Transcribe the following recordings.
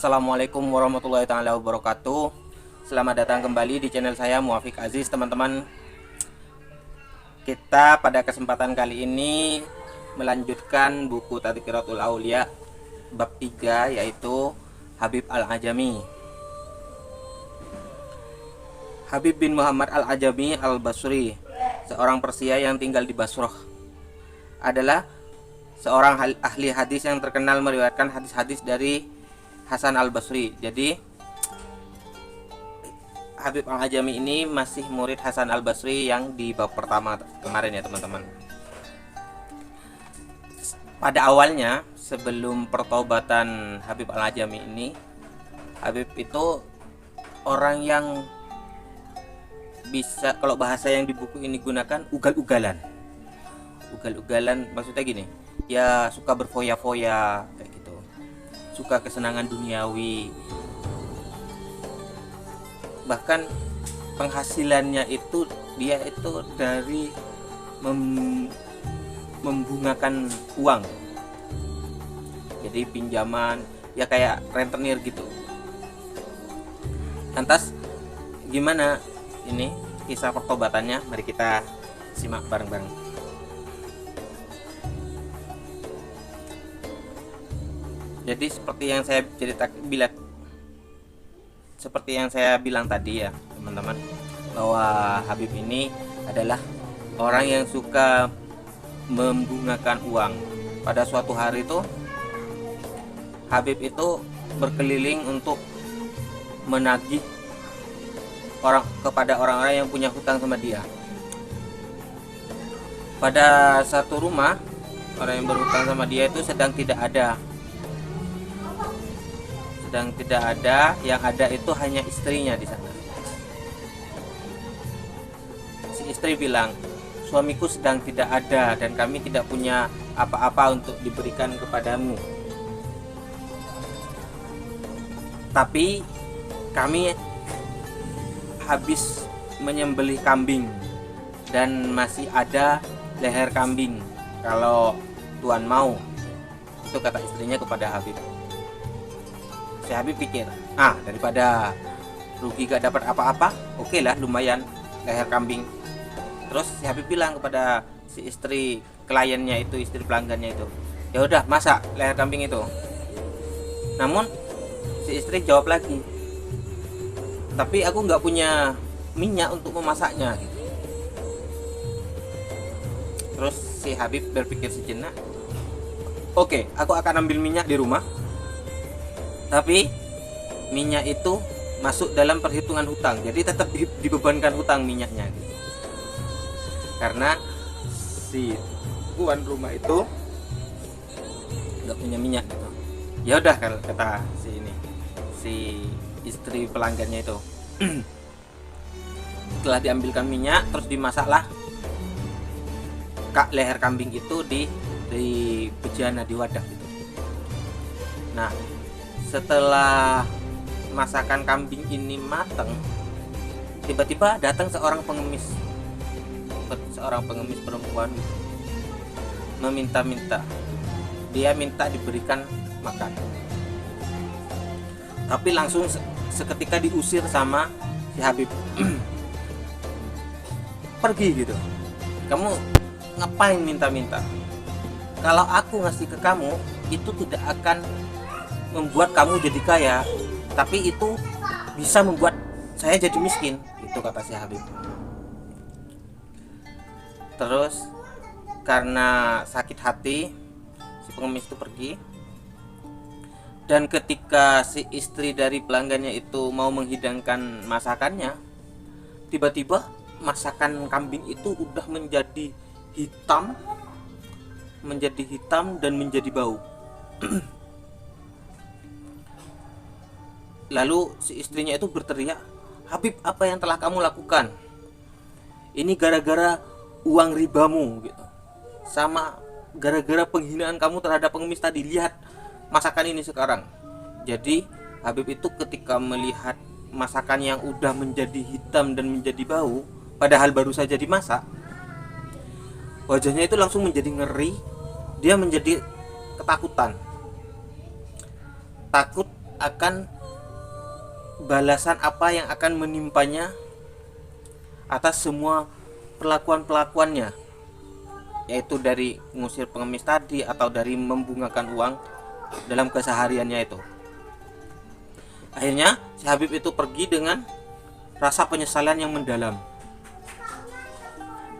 Assalamualaikum warahmatullahi taala wabarakatuh. Selamat datang kembali di channel saya Muafiq Aziz, teman-teman. Kita pada kesempatan kali ini melanjutkan buku Tadhkiratul Aulia bab 3, yaitu Habib Al-Ajami. Habib bin Muhammad Al-Ajami Al-Basri, seorang Persia yang tinggal di Basrah, adalah seorang ahli hadis yang terkenal meriwayatkan hadis-hadis dari Hasan Al-Basri. Jadi Habib Al-Ajami ini masih murid Hasan Al-Basri yang di bab pertama kemarin ya teman-teman. Pada awalnya, sebelum pertobatan Habib Al-Ajami ini, Habib itu orang yang bisa, kalau bahasa yang di buku ini gunakan, ugal-ugalan. Ugal-ugalan maksudnya gini, ya suka berfoya-foya kayak gitu, suka kesenangan duniawi. Bahkan penghasilannya itu dia itu dari membungakan uang, jadi pinjaman, ya kayak rentenir gitu. Lantas gimana ini kisah pertobatannya? Mari kita simak bareng-bareng. Jadi seperti yang saya bilang tadi ya teman-teman, bahwa Habib ini adalah orang yang suka membungakan uang. Pada suatu hari itu Habib itu berkeliling untuk menagih kepada orang-orang yang punya hutang sama dia. Pada satu rumah, orang yang berhutang sama dia itu sedang tidak ada, yang ada itu hanya istrinya di sana. Si istri bilang, suamiku sedang tidak ada dan kami tidak punya apa-apa untuk diberikan kepadamu, tapi kami habis menyembelih kambing dan masih ada leher kambing, kalau tuan mau. Itu kata istrinya kepada Habib. Si Habib pikir, daripada rugi gak dapat apa-apa, oke lah, lumayan leher kambing. Terus si Habib bilang kepada si istri kliennya itu, istri pelanggannya itu, ya udah masak leher kambing itu. Namun si istri jawab lagi, tapi aku nggak punya minyak untuk memasaknya gitu. Terus si Habib berpikir sejenak, oke, aku akan ambil minyak di rumah, tapi minyak itu masuk dalam perhitungan hutang, jadi tetap dibebankan hutang minyaknya gitu. Karena si tuan rumah itu nggak punya minyak gitu. Ya udah, kata si istri pelanggannya itu. Setelah diambilkan minyak, terus dimasaklah leher kambing itu di bejana, di wadah gitu. Nah, setelah masakan kambing ini matang, tiba-tiba datang seorang pengemis perempuan, meminta-minta. Dia minta diberikan makan, tapi langsung seketika diusir sama si Habib. Pergi gitu, kamu ngapain minta-minta? Kalau aku ngasih ke kamu, itu tidak akan membuat kamu jadi kaya, tapi itu bisa membuat saya jadi miskin. Itu kata si Habib. Terus karena sakit hati, si pengemis itu pergi. Dan ketika si istri dari pelanggannya itu mau menghidangkan masakannya, tiba-tiba masakan kambing itu udah menjadi hitam dan menjadi bau. Lalu si istrinya itu berteriak, Habib, apa yang telah kamu lakukan? Ini gara-gara uang ribamu gitu, sama gara-gara penghinaan kamu terhadap pengemis tadi. Lihat masakan ini sekarang. Jadi Habib itu ketika melihat masakan yang udah menjadi hitam dan menjadi bau, padahal baru saja dimasak, wajahnya itu langsung menjadi ngeri. Dia menjadi ketakutan, takut akan balasan apa yang akan menimpanya atas semua perlakuan-perlakuannya, yaitu dari mengusir pengemis tadi atau dari membungakan uang dalam kesehariannya itu. Akhirnya si Habib itu pergi dengan rasa penyesalan yang mendalam.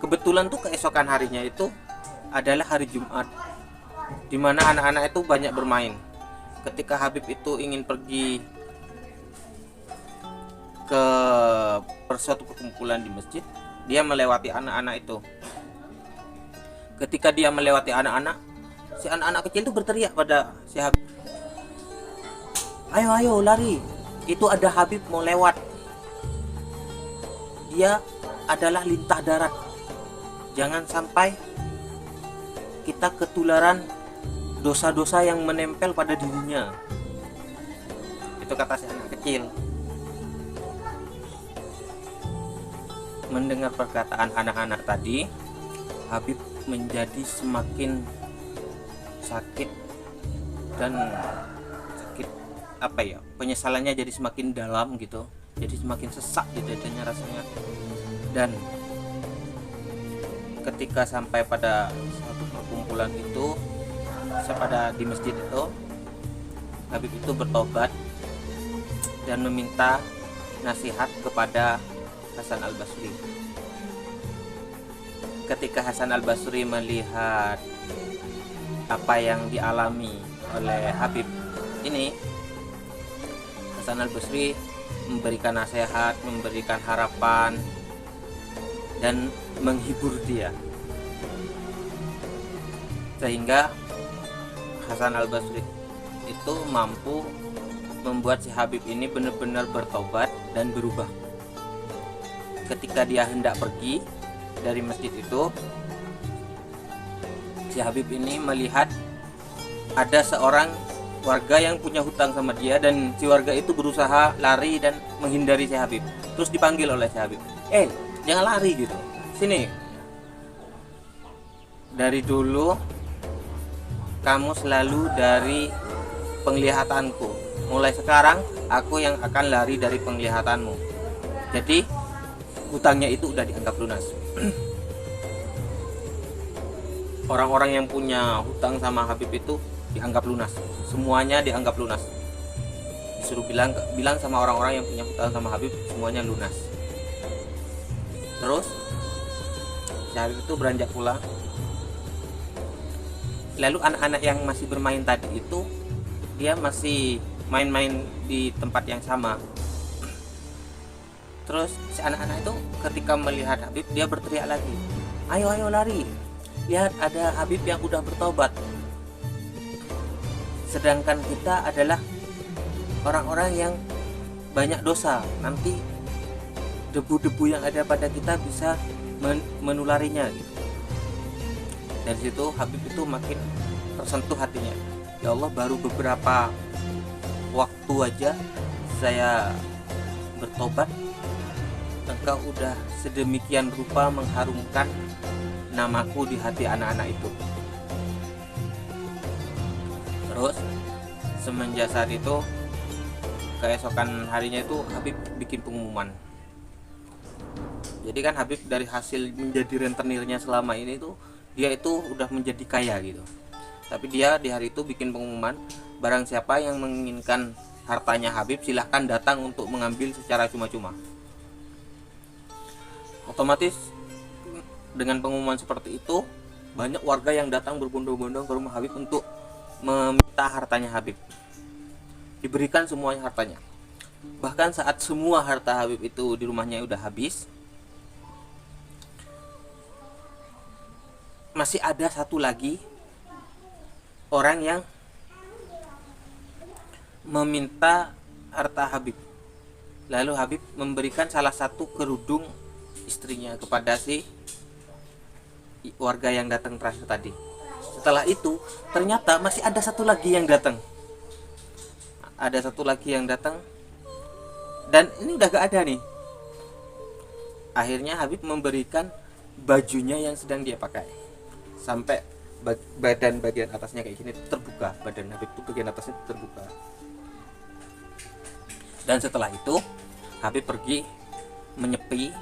Kebetulan tuh keesokan harinya itu adalah hari Jumat, di mana anak-anak itu banyak bermain. Ketika Habib itu ingin pergi ke suatu perkumpulan di masjid, dia melewati anak-anak itu. Ketika dia melewati anak-anak, si anak-anak kecil itu berteriak pada si Habib, ayo ayo lari, itu ada Habib mau lewat, dia adalah lintah darat, jangan sampai kita ketularan dosa-dosa yang menempel pada dirinya. Itu kata si anak kecil. Mendengar perkataan anak-anak tadi, Habib menjadi semakin sakit dan penyesalannya jadi semakin dalam gitu, jadi semakin sesak di dadanya rasanya. Dan ketika sampai pada satu perkumpulan itu, pada di masjid itu, Habib itu bertobat dan meminta nasihat kepada Hasan Al-Basri. Ketika Hasan Al-Basri melihat apa yang dialami oleh Habib ini, Hasan Al-Basri memberikan nasihat, memberikan harapan, dan menghibur dia, sehingga Hasan Al-Basri itu mampu membuat si Habib ini benar-benar bertobat dan berubah. Ketika dia hendak pergi dari masjid itu, si Habib ini melihat ada seorang warga yang punya hutang sama dia, dan si warga itu berusaha lari dan menghindari si Habib. Terus dipanggil oleh si Habib, jangan lari gitu, sini, dari dulu kamu selalu dari penglihatanku, mulai sekarang aku yang akan lari dari penglihatanmu. Jadi hutangnya itu udah dianggap lunas. Orang-orang yang punya hutang sama Habib itu dianggap lunas, semuanya dianggap lunas. Disuruh bilang sama orang-orang yang punya hutang sama Habib, semuanya lunas. Terus si Habib itu beranjak pulang. Lalu anak-anak yang masih bermain tadi itu, dia masih main-main di tempat yang sama. Terus si anak-anak itu ketika melihat Habib, dia berteriak lagi, ayo ayo lari, lihat ada Habib yang udah bertobat. Sedangkan kita adalah orang-orang yang banyak dosa, nanti debu-debu yang ada pada kita bisa menularinya gitu. Dari situ Habib itu makin tersentuh hatinya. Ya Allah, baru beberapa waktu aja saya bertobat, engkau udah sedemikian rupa mengharumkan namaku di hati anak-anak itu. Terus semenjak saat itu, keesokan harinya itu Habib bikin pengumuman. Jadi kan Habib dari hasil menjadi rentenirnya selama ini tuh, dia itu udah menjadi kaya gitu. Tapi dia di hari itu bikin pengumuman, barang siapa yang menginginkan hartanya Habib, silahkan datang untuk mengambil secara cuma-cuma. Otomatis dengan pengumuman seperti itu, banyak warga yang datang berbondong-bondong ke rumah Habib untuk meminta hartanya Habib. Diberikan semuanya hartanya. Bahkan saat semua harta Habib itu di rumahnya udah habis, masih ada satu lagi orang yang meminta harta Habib. Lalu Habib memberikan salah satu kerudung istrinya kepada si warga yang datang terakhir tadi. Setelah itu ternyata masih ada satu lagi yang datang. Ada satu lagi yang datang, dan ini udah gak ada nih. Akhirnya Habib memberikan bajunya yang sedang dia pakai, sampai badan bagian atasnya kayak gini terbuka. Badan Habib itu bagian atasnya terbuka. Dan setelah itu Habib pergi menyepi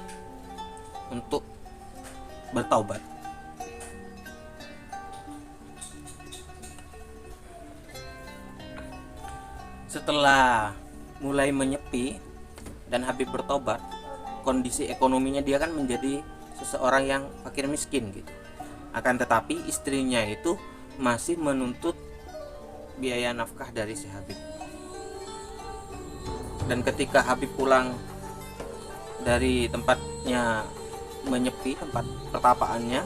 untuk bertaubat. Setelah mulai menyepi dan Habib bertobat, kondisi ekonominya dia kan menjadi seseorang yang fakir miskin gitu. Akan tetapi istrinya itu masih menuntut biaya nafkah dari si Habib. Dan ketika Habib pulang dari tempatnya menyepi, tempat pertapaannya,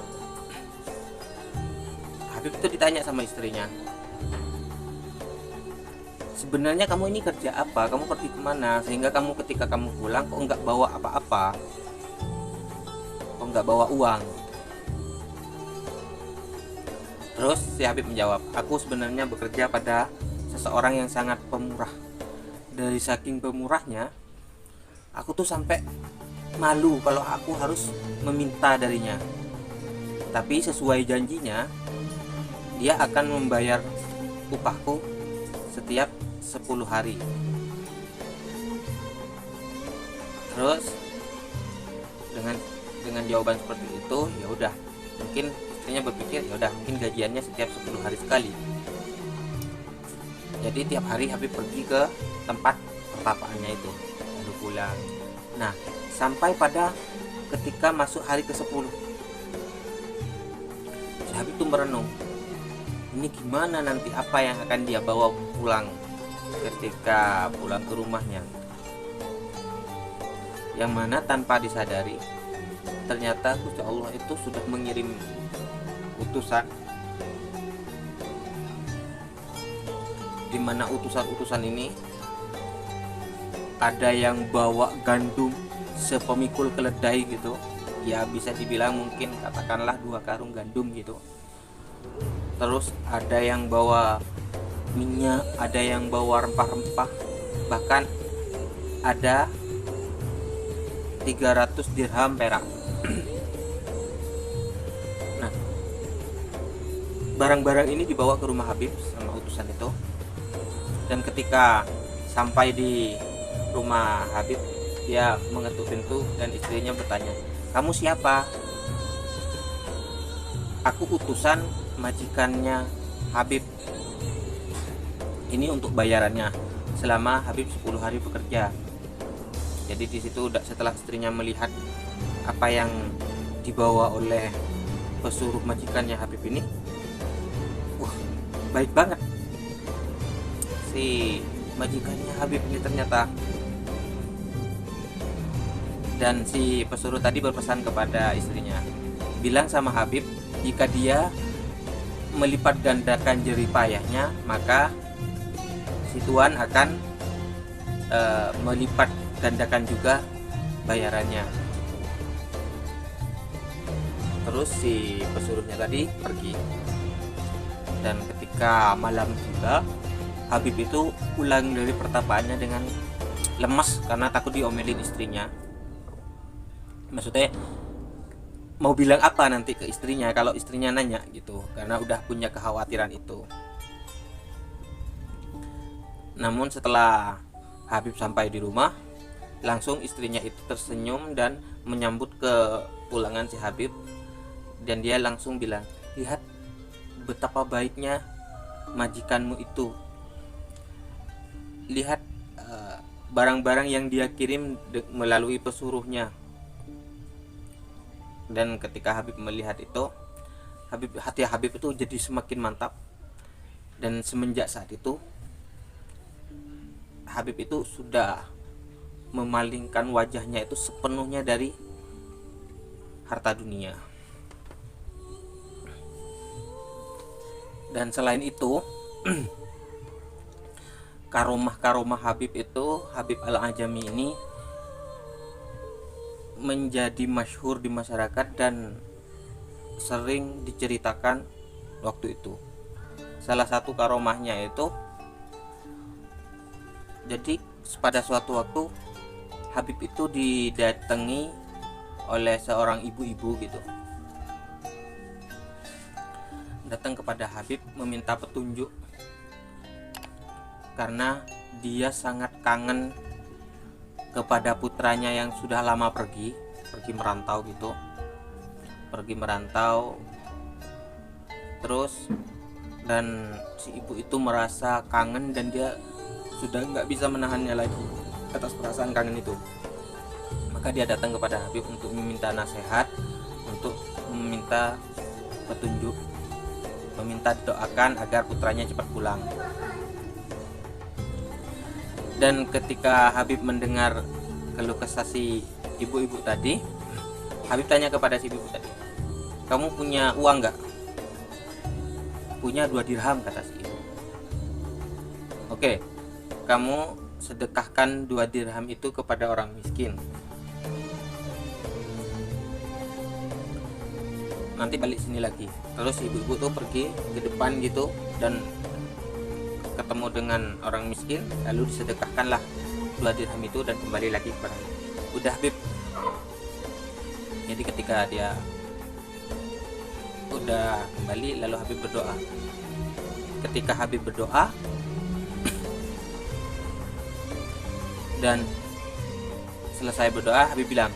Habib itu ditanya sama istrinya, sebenarnya kamu ini kerja apa, kamu pergi kemana, sehingga kamu ketika kamu pulang kok nggak bawa apa-apa, kok nggak bawa uang. Terus si Habib menjawab, aku sebenarnya bekerja pada seseorang yang sangat pemurah. Dari saking pemurahnya, aku tuh sampai malu kalau aku harus meminta darinya. Tapi sesuai janjinya, dia akan membayar upahku setiap 10 hari. Terus dengan jawaban seperti itu, ya udah, mungkin istrinya berpikir ya udah, mungkin gajiannya setiap 10 hari sekali. Jadi tiap hari Habib pergi ke tempat pertapaannya itu lalu pulang. Nah, sampai pada ketika masuk hari ke-10, si Habib tuh merenung, ini gimana nanti, apa yang akan dia bawa pulang ketika pulang ke rumahnya. Yang mana tanpa disadari, ternyata Gusti Allah itu sudah mengirim utusan, di mana utusan-utusan ini ada yang bawa gandum sepemikul keledai gitu, ya bisa dibilang mungkin katakanlah 2 karung gandum gitu. Terus ada yang bawa minyak, ada yang bawa rempah-rempah, bahkan ada 300 dirham perak. Nah, barang-barang ini dibawa ke rumah Habib sama utusan itu. Dan ketika sampai di rumah Habib, dia mengetuk pintu dan istrinya bertanya, kamu siapa? Aku utusan majikannya Habib, ini untuk bayarannya selama Habib 10 hari bekerja. Jadi di situ setelah istrinya melihat apa yang dibawa oleh pesuruh majikannya Habib ini, wah, baik banget si majikannya Habib ini ternyata. Dan si pesuruh tadi berpesan kepada istrinya, bilang sama Habib, jika dia melipat gandakan jerih payahnya, maka si tuan akan melipat gandakan juga bayarannya. Terus si pesuruhnya tadi pergi. Dan ketika malam tiba, Habib itu pulang dari pertapaannya dengan lemas karena takut diomelin istrinya. Maksudnya mau bilang apa nanti ke istrinya kalau istrinya nanya gitu, karena udah punya kekhawatiran itu. Namun setelah Habib sampai di rumah, langsung istrinya itu tersenyum dan menyambut kepulangan si Habib. Dan dia langsung bilang, lihat betapa baiknya majikanmu itu, lihat barang-barang yang dia kirim melalui pesuruhnya. Dan ketika Habib melihat itu, hati Habib itu jadi semakin mantap. Dan semenjak saat itu Habib itu sudah memalingkan wajahnya itu sepenuhnya dari harta dunia. Dan selain itu karomah Habib itu, Habib Al-Ajami ini menjadi masyhur di masyarakat dan sering diceritakan waktu itu. Salah satu karomahnya itu, jadi pada suatu waktu Habib itu didatangi oleh seorang ibu-ibu gitu, datang kepada Habib meminta petunjuk karena dia sangat kangen kepada putranya yang sudah lama pergi merantau gitu, terus, dan si ibu itu merasa kangen dan dia sudah nggak bisa menahannya lagi atas perasaan kangen itu. Maka dia datang kepada Habib untuk meminta nasihat, untuk meminta petunjuk, meminta doakan agar putranya cepat pulang. Dan ketika Habib mendengar keluh kesah si ibu-ibu tadi, Habib tanya kepada si ibu tadi, kamu punya uang nggak? Punya 2 dirham, kata si ibu. Oke, kamu sedekahkan 2 dirham itu kepada orang miskin. Nanti balik sini lagi. Terus ibu-ibu tuh pergi ke depan gitu dan ketemu dengan orang miskin, lalu disedekahkanlah 2 dirham itu dan kembali lagi kepada udah Habib. Jadi ketika dia udah kembali, lalu Habib berdoa. Ketika Habib berdoa dan selesai berdoa, Habib bilang,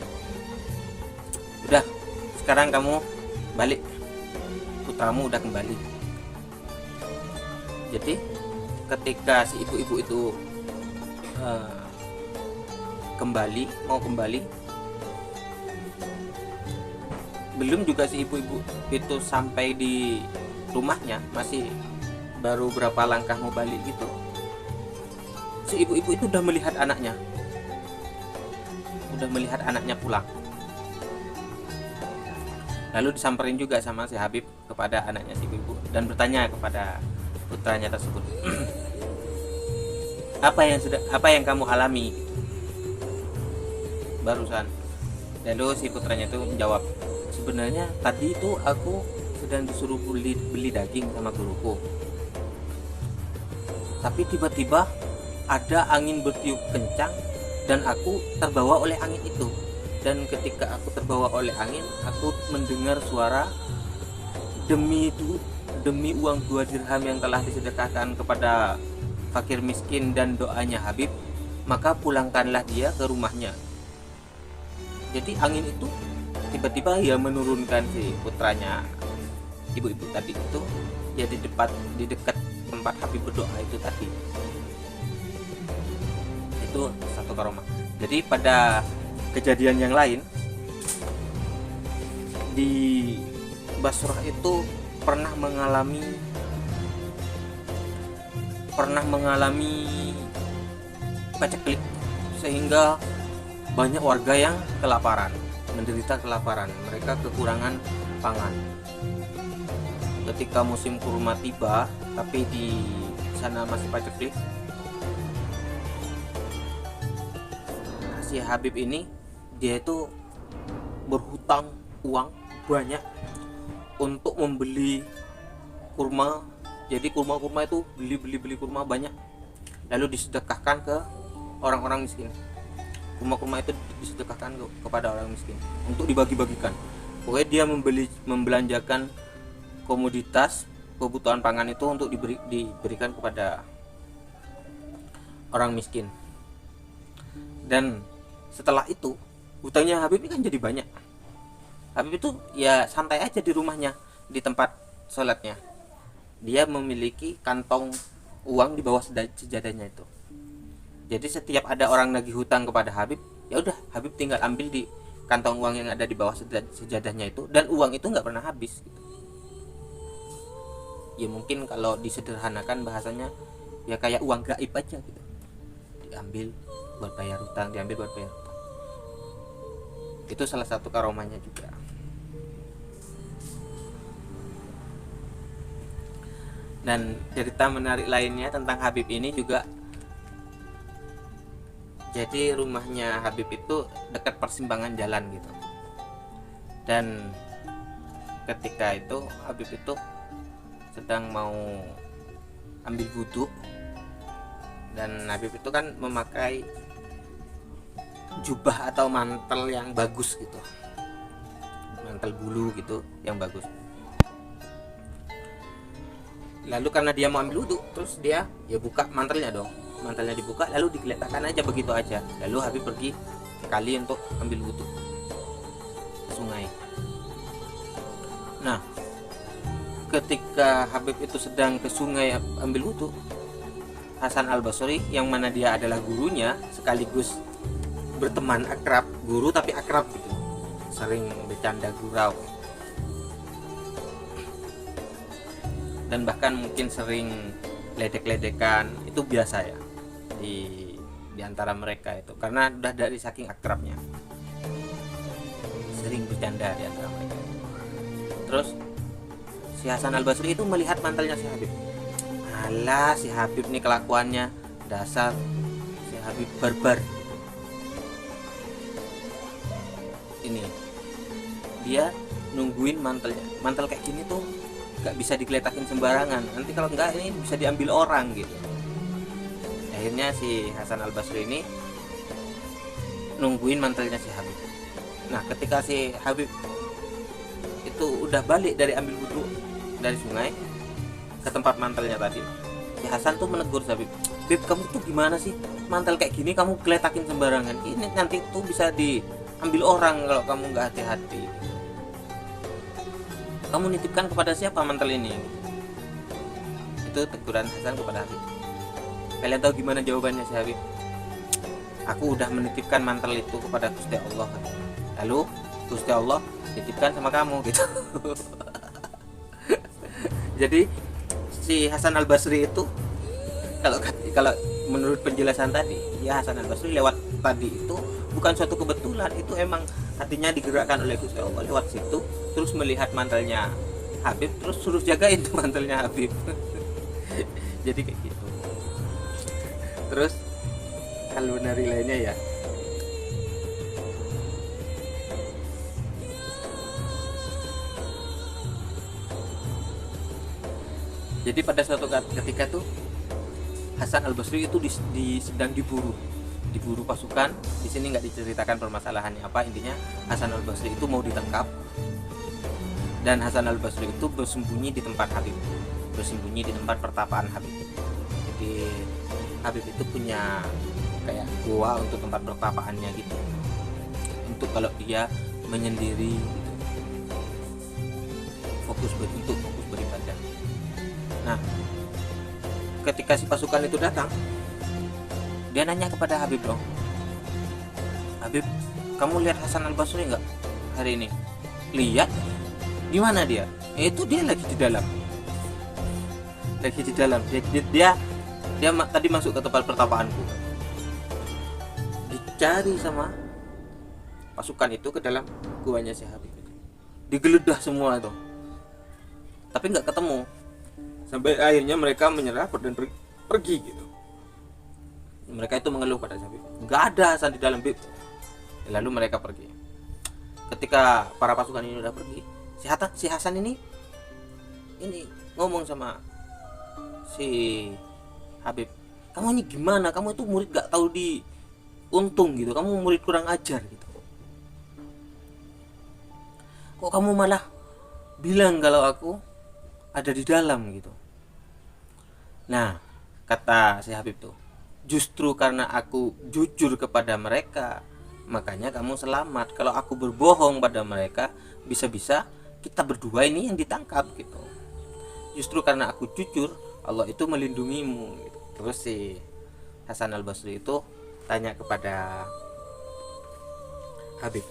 udah, sekarang kamu balik, putramu udah kembali. Jadi ketika si ibu-ibu itu mau kembali, belum juga si ibu-ibu itu sampai di rumahnya, masih baru berapa langkah mau balik gitu, si ibu-ibu itu udah melihat anaknya pulang. Lalu disamperin juga sama si Habib kepada anaknya si ibu dan bertanya kepada putranya tersebut, apa yang kamu alami barusan? Lalu si putranya itu menjawab, sebenarnya tadi itu aku sedang disuruh beli daging sama guruku, tapi tiba-tiba ada angin bertiup kencang dan aku terbawa oleh angin itu. Dan ketika aku terbawa oleh angin, aku mendengar suara, demi uang 2 dirham yang telah disedekahkan kepada fakir miskin dan doanya Habib, maka pulangkanlah dia ke rumahnya. Jadi angin itu tiba-tiba ya menurunkan si putranya ibu-ibu tadi itu ya di dekat tempat Habib berdoa itu tadi. Itu satu karomah. Jadi pada kejadian yang lain di Basrah itu pernah mengalami paceklik, sehingga banyak warga yang menderita kelaparan, mereka kekurangan pangan. Ketika musim kurma tiba tapi di sana masih paceklik, si Habib ini dia itu berhutang uang banyak untuk membeli kurma. Jadi kurma itu beli kurma banyak, lalu disedekahkan ke orang-orang miskin. Kurma itu disedekahkan kepada orang miskin untuk dibagi-bagikan. Pokoknya dia membelanjakan komoditas kebutuhan pangan itu untuk diberikan kepada orang miskin. Dan setelah itu hutangnya Habib ini kan jadi banyak. Habib itu ya santai aja di rumahnya, di tempat sholatnya. Dia memiliki kantong uang di bawah sejadahnya itu. Jadi setiap ada orang nagih hutang kepada Habib, ya udah Habib tinggal ambil di kantong uang yang ada di bawah sejadahnya itu, dan uang itu nggak pernah habis gitu. Ya mungkin kalau disederhanakan bahasanya ya kayak uang gaib aja gitu. Diambil buat bayar hutang. Itu salah satu karomahnya juga. Dan cerita menarik lainnya tentang Habib ini juga, jadi rumahnya Habib itu dekat persimpangan jalan gitu. Dan ketika itu Habib itu sedang mau ambil wudhu, dan Habib itu kan memakai jubah atau mantel yang bagus gitu, mantel bulu gitu yang bagus. Lalu karena dia mau ambil wudhu, terus dia ya buka mantelnya dong. mantelnya dibuka lalu digeletakkan aja begitu aja. Lalu Habib pergi ke kali untuk ambil wudhu ke sungai. Nah, ketika Habib itu sedang ke sungai ambil wudhu, Hasan Al-Basri yang mana dia adalah gurunya sekaligus berteman akrab, guru tapi akrab gitu, sering bercanda gurau dan bahkan mungkin sering ledek-ledekan, itu biasa ya di antara mereka itu, karena udah dari saking akrabnya sering bercanda di antara mereka. Terus si Hasan Al-Basri itu melihat mantelnya si Habib. Alah, si Habib nih kelakuannya, dasar si Habib barbar. Ini dia nungguin mantelnya, mantel kayak gini tuh nggak bisa digeletakin sembarangan, nanti kalau nggak ini bisa diambil orang gitu. Akhirnya si Hasan Al-Basri ini nungguin mantelnya si Habib. Nah, ketika si Habib itu udah balik dari ambil wudhu dari sungai ke tempat mantelnya tadi, si Hasan tuh menegur si Habib, "Bib, kamu tuh gimana sih, mantel kayak gini kamu geletakin sembarangan, ini nanti tuh bisa diambil orang kalau kamu nggak hati-hati. Kamu nitipkan kepada siapa mantel ini?" Itu teguran Hasan kepada Habib. Kalian tahu gimana jawabannya si Habib? "Aku udah menitipkan mantel itu kepada Gusti Allah, lalu Gusti Allah titipkan sama kamu," gitu. Jadi si Hasan Al-Basri itu kalau menurut penjelasan tadi, ya Hasan Al-Basri lewat tadi itu bukan suatu kebetulan, itu emang hatinya digerakkan oleh Gusti Allah lewat situ, terus melihat mantelnya Habib, terus suruh jagain tuh mantelnya Habib. Jadi kayak gitu. Terus kalau nari lainnya ya, jadi pada suatu ketika tuh Hasan Al-Basri itu sedang diburu pasukan. Di sini nggak diceritakan permasalahannya apa, intinya Hasan Al-Basri itu mau ditangkap dan Hasan Al-Basri itu bersembunyi di tempat Habib, bersembunyi di tempat pertapaan Habib. Jadi Habib itu punya kayak gua untuk tempat pertapaannya gitu, untuk kalau dia menyendiri gitu, fokus beribadah. Nah, ketika si pasukan itu datang, dia nanya kepada Habib dong, "Habib, kamu lihat Hasan Al-Basri nggak hari ini?" "Lihat." "Di mana dia?" "Itu dia lagi di dalam." Dia tadi masuk ke tempat pertapaanku. Dicari sama pasukan itu ke dalam guanya si Habib, digeledah semua itu, tapi nggak ketemu. Sampai akhirnya mereka menyerah dan pergi gitu. Mereka itu mengeluh pada Habib, "Nggak ada Hasan di dalam, Bib." Lalu mereka pergi. Ketika para pasukan ini udah pergi, si Hasan ini ngomong sama si Habib, "Kamu ini gimana? Kamu itu murid gak tahu diuntung gitu. Kamu murid kurang ajar gitu. Kok kamu malah bilang kalau aku ada di dalam gitu?" Nah, kata si Habib tuh, "Justru karena aku jujur kepada mereka, makanya kamu selamat. Kalau aku berbohong pada mereka, bisa-bisa kita berdua ini yang ditangkap gitu. Justru karena aku jujur, Allah itu melindungimu gitu." Terus si Hasan Al-Basri itu tanya kepada Habib,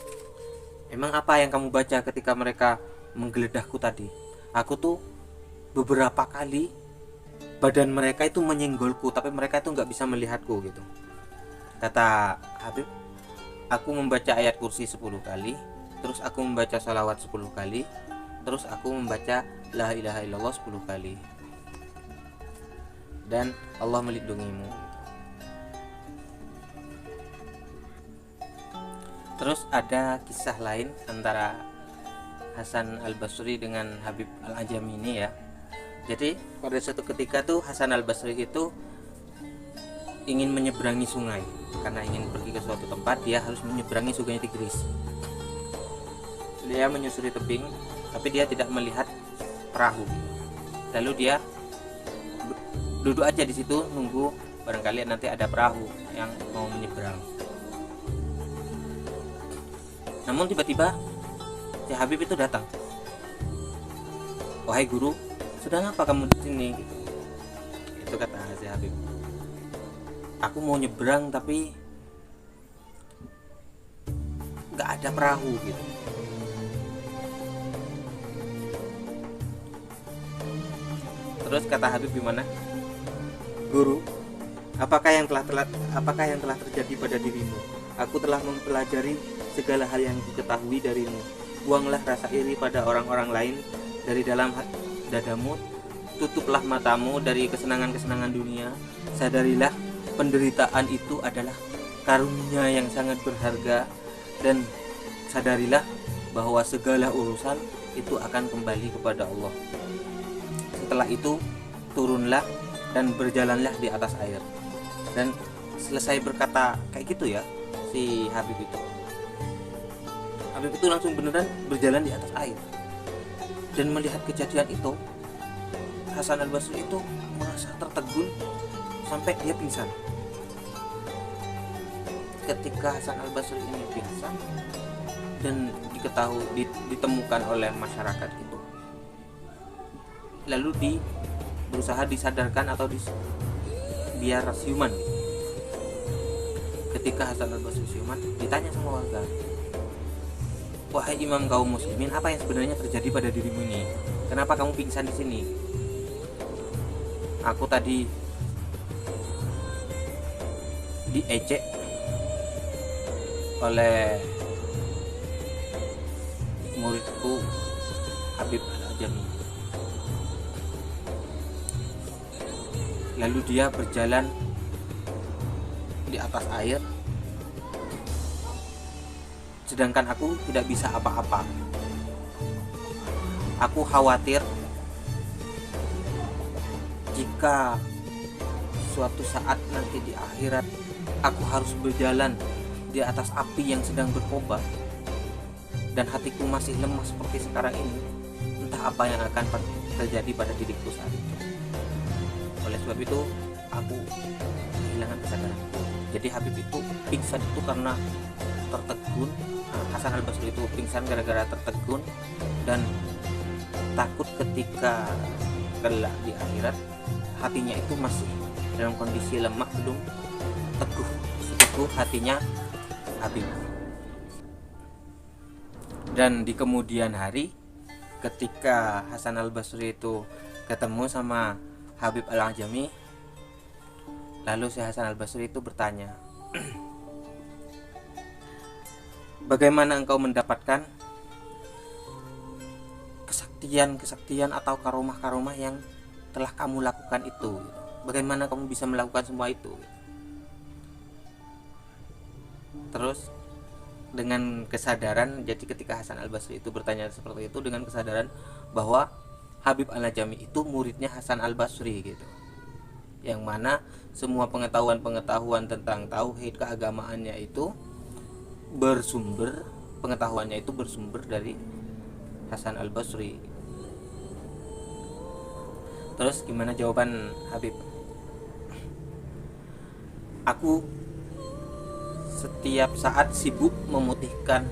"Emang apa yang kamu baca ketika mereka menggeledahku tadi? Aku tuh beberapa kali badan mereka itu menyenggolku, tapi mereka itu nggak bisa melihatku gitu." Kata Habib, "Aku membaca ayat kursi 10 kali, terus aku membaca salawat 10 kali, terus aku membaca la ilaha illallah 10 kali, dan Allah melindungimu." Terus ada kisah lain antara Hasan Al-Basri dengan Habib Al-Ajami ini ya. Jadi pada suatu ketika tuh Hasan Al-Basri itu ingin menyeberangi sungai, karena ingin pergi ke suatu tempat dia harus menyeberangi sungai Tigris. Dia menyusuri tebing, tapi dia tidak melihat perahu. Lalu dia duduk aja di situ nunggu barangkali nanti ada perahu yang mau menyeberang. Namun tiba-tiba si Habib itu datang. "Wahai guru, sedang apa kamu di sini?" Gitu. Itu kata si Habib. "Aku mau nyebrang tapi nggak ada perahu," gitu. Terus kata Habib gimana? "Guru, apakah yang telah terjadi pada dirimu? Aku telah mempelajari segala hal yang diketahui darimu. Buanglah rasa iri pada orang-orang lain dari dalam dadamu. Tutuplah matamu dari kesenangan-kesenangan dunia. Sadarilah penderitaan itu adalah karunia yang sangat berharga, dan sadarilah bahwa segala urusan itu akan kembali kepada Allah. Setelah itu turunlah dan berjalanlah di atas air." Dan selesai berkata kayak gitu ya si Habib itu langsung beneran berjalan di atas air. Dan melihat kejadian itu, Hasan al-Basri itu merasa tertegun sampai dia pingsan. Ketika Hasan al-Basri ini pingsan dan ditemukan oleh masyarakat itu, lalu berusaha disadarkan atau biar siuman. Ketika Hasan al-Basri siuman, ditanya sama warga, "Wahai imam kaum muslimin, apa yang sebenarnya terjadi pada dirimu ini? Kenapa kamu pingsan di sini?" "Aku tadi diejek oleh muridku Habib al-Ajami. Lalu dia berjalan di atas air, sedangkan aku tidak bisa apa-apa. Aku khawatir jika suatu saat nanti di akhirat aku harus berjalan di atas api yang sedang berkobar, dan hatiku masih lemah seperti sekarang ini. Entah apa yang akan terjadi pada diriku saat itu. Oleh sebab itu aku kehilangan kesadaranku." Jadi Habib itu pingsan itu karena tertegun. Hasan al-Basri itu pingsan gara-gara tertegun dan takut ketika kelak di akhirat hatinya itu masih dalam kondisi lemah, belum teguh seteguh hatinya Habib. Dan di kemudian hari, ketika Hasan al-Basri itu ketemu sama Habib al-Ajami, lalu si Hasan al-Basri itu bertanya, "Bagaimana engkau mendapatkan kesaktian atau karomah-karomah yang telah kamu lakukan itu? Bagaimana kamu bisa melakukan semua itu?" Terus dengan kesadaran, jadi ketika Hasan al-Basri itu bertanya seperti itu, dengan kesadaran bahwa Habib al-Ajami itu muridnya Hasan al-Basri gitu, yang mana semua pengetahuan tentang tauhid keagamaannya itu pengetahuannya itu bersumber dari Hasan al-Basri. Terus gimana jawaban Habib? "Aku setiap saat sibuk memutihkan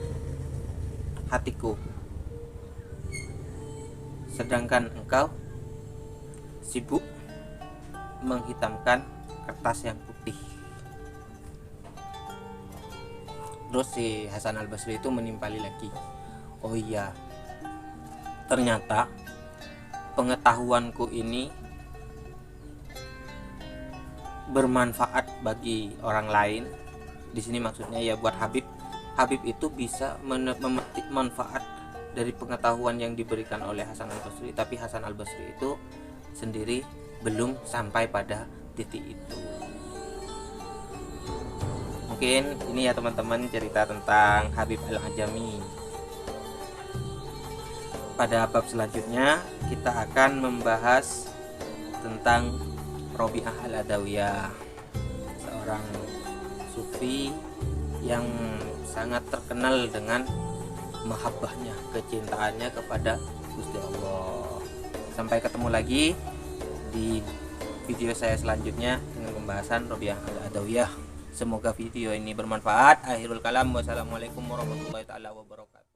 hatiku, sedangkan engkau sibuk menghitamkan kertas yang putih." Terus si Hasan al-Basri itu menimpali lagi, "Oh iya, ternyata pengetahuanku ini bermanfaat bagi orang lain." Di sini maksudnya ya buat Habib. Habib itu bisa memetik manfaat dari pengetahuan yang diberikan oleh Hasan al-Basri, tapi Hasan al-Basri itu sendiri belum sampai pada titik itu. Mungkin ini ya teman-teman cerita tentang Habib al-Ajami. Pada bab selanjutnya kita akan membahas tentang Robi'ah al-Adawiyah, seorang sufi yang sangat terkenal dengan mahabbahnya, kecintaannya kepada Gusti Allah. Sampai ketemu lagi di video saya selanjutnya dengan pembahasan Robiah Al-Adawiyah. Semoga video ini bermanfaat. Akhirul kalam, wassalamualaikum warahmatullahi taala wabarakatuh.